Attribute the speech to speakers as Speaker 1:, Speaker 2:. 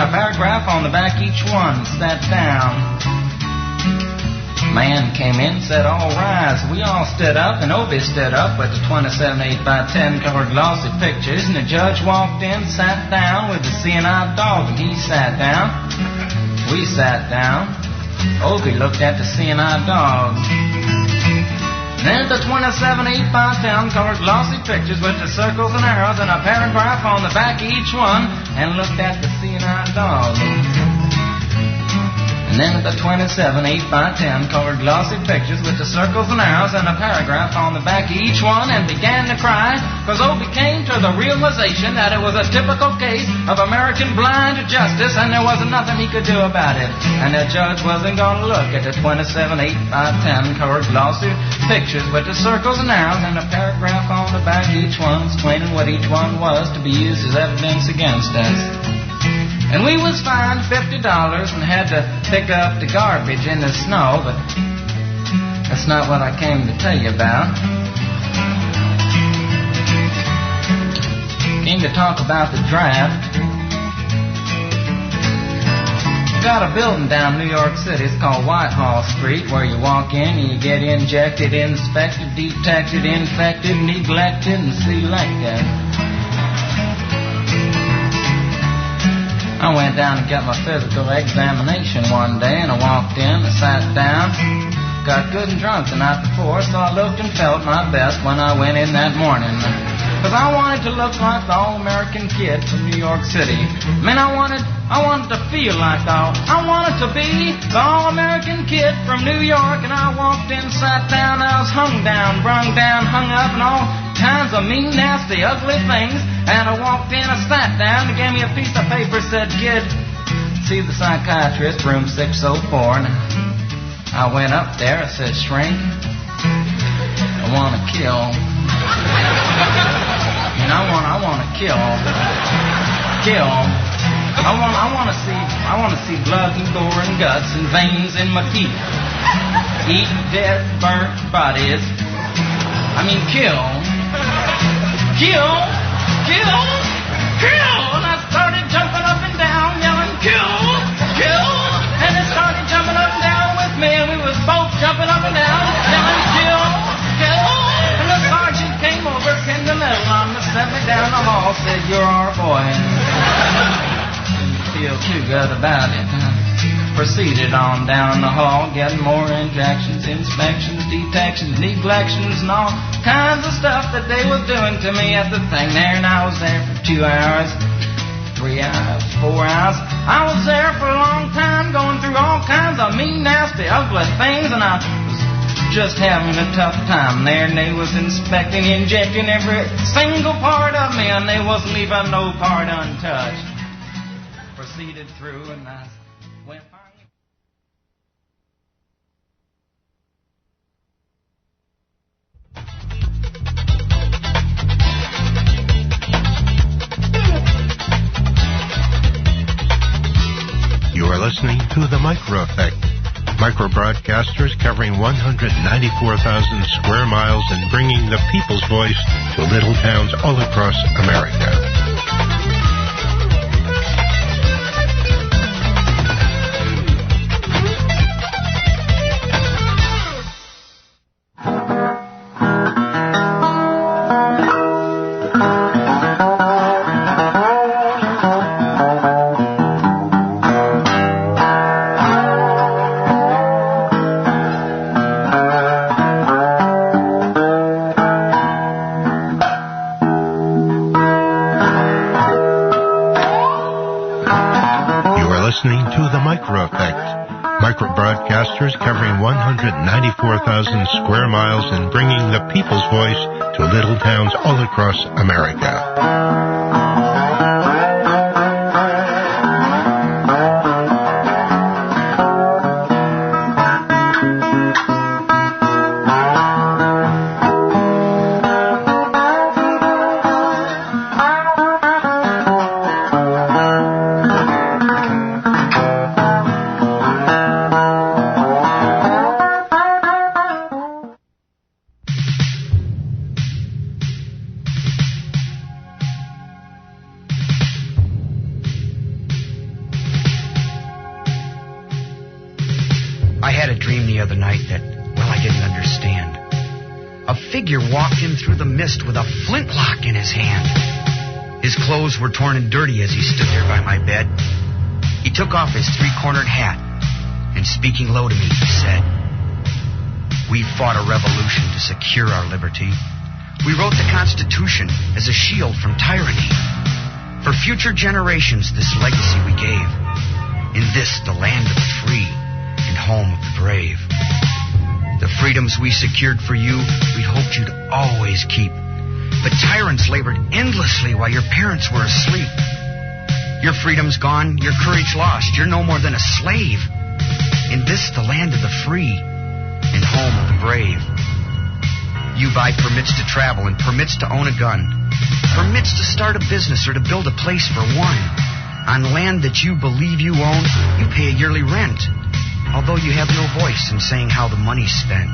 Speaker 1: a paragraph on the back each one. Sat down. Man came in, said, all rise. We all stood up, and Obie stood up with the 27 8x10 colored glossy pictures, and the judge walked in, sat down with the seeing-eye dog, and he sat down. We sat down. Obie looked at the seeing-eye dog. Then the 27 8x10 colored glossy pictures with the circles and arrows and a paragraph on the back each one, and looked at the seeing-eye dog. And then the 27 8x10 colored glossy pictures with the circles and arrows and a paragraph on the back of each one, and began to cry, because Obie came to the realization that it was a typical case of American blind justice, and there wasn't nothing he could do about it. And the judge wasn't going to look at the 27 8x10 colored glossy pictures with the circles and arrows and a paragraph on the back of each one, explaining what each one was to be used as evidence against us. And we was fined $50 and had to pick up the garbage in the snow, but that's not what I came to tell you about. Came to talk about the draft. We got a building down New York City. It's called Whitehall Street, where you walk in and you get injected, inspected, detected, infected, neglected, and selected. I went down to get my physical examination one day, and I walked in, I sat down, got good and drunk the night before, so I looked and felt my best when I went in that morning. Because I wanted to look like the all-American kid from New York City. I mean, I wanted to feel like I wanted to be the all-American kid from New York, and I walked in, sat down, I was hung down, brung down, hung up, and all kinds of mean, nasty, ugly things. And I walked in, I sat down, they gave me a piece of paper, said, kid, see the psychiatrist, room 604. And I went up there, I said, shrink, I want to kill. And I want to kill. I want to see blood and gore and guts and veins in my teeth. Eat dead, burnt bodies. I mean, kill. And I started jumping up and down, yelling, kill. And it started jumping up and down with me, and we was both jumping up and down, yelling, kill. And the sergeant came over, pinned the middle on me, sent me down the hall, said, you're our boy. Didn't feel too good about it. Proceeded on down the hall, getting more injections, inspections, detections, neglections, and all kinds of stuff that they was doing to me at the thing there. And I was there for 2 hours, 3 hours, 4 hours. I was there for a long time, going through all kinds of mean, nasty, ugly things, and I was just having a tough time there. And they was inspecting, injecting every single part of me, and they wasn't leaving no part untouched. Proceeded through, and I went finally.
Speaker 2: You are listening to The Micro Effect. Micro-broadcasters covering 194,000 square miles and bringing the people's voice to little towns all across America. Listening to The Micro Effect. Micro-broadcasters covering 194,000 square miles and bringing the people's voice to little towns all across America.
Speaker 3: dream the other night that, well, I didn't understand. A figure walked in through the mist with a flintlock in his hand. His clothes were torn and dirty as he stood there by my bed. He took off his three-cornered hat, and speaking low to me, he said, "We fought a revolution to secure our liberty. We wrote the Constitution as a shield from tyranny. For future generations, this legacy we gave. In this, the land of the free and home of the brave. The freedoms we secured for you, we hoped you'd always keep. But tyrants labored endlessly while your parents were asleep. Your freedom's gone, your courage lost. You're no more than a slave. In this, the land of the free and home of the brave. You buy permits to travel and permits to own a gun, permits to start a business or to build a place for one. On land that you believe you own, you pay a yearly rent, although you have no voice in saying how the money's spent.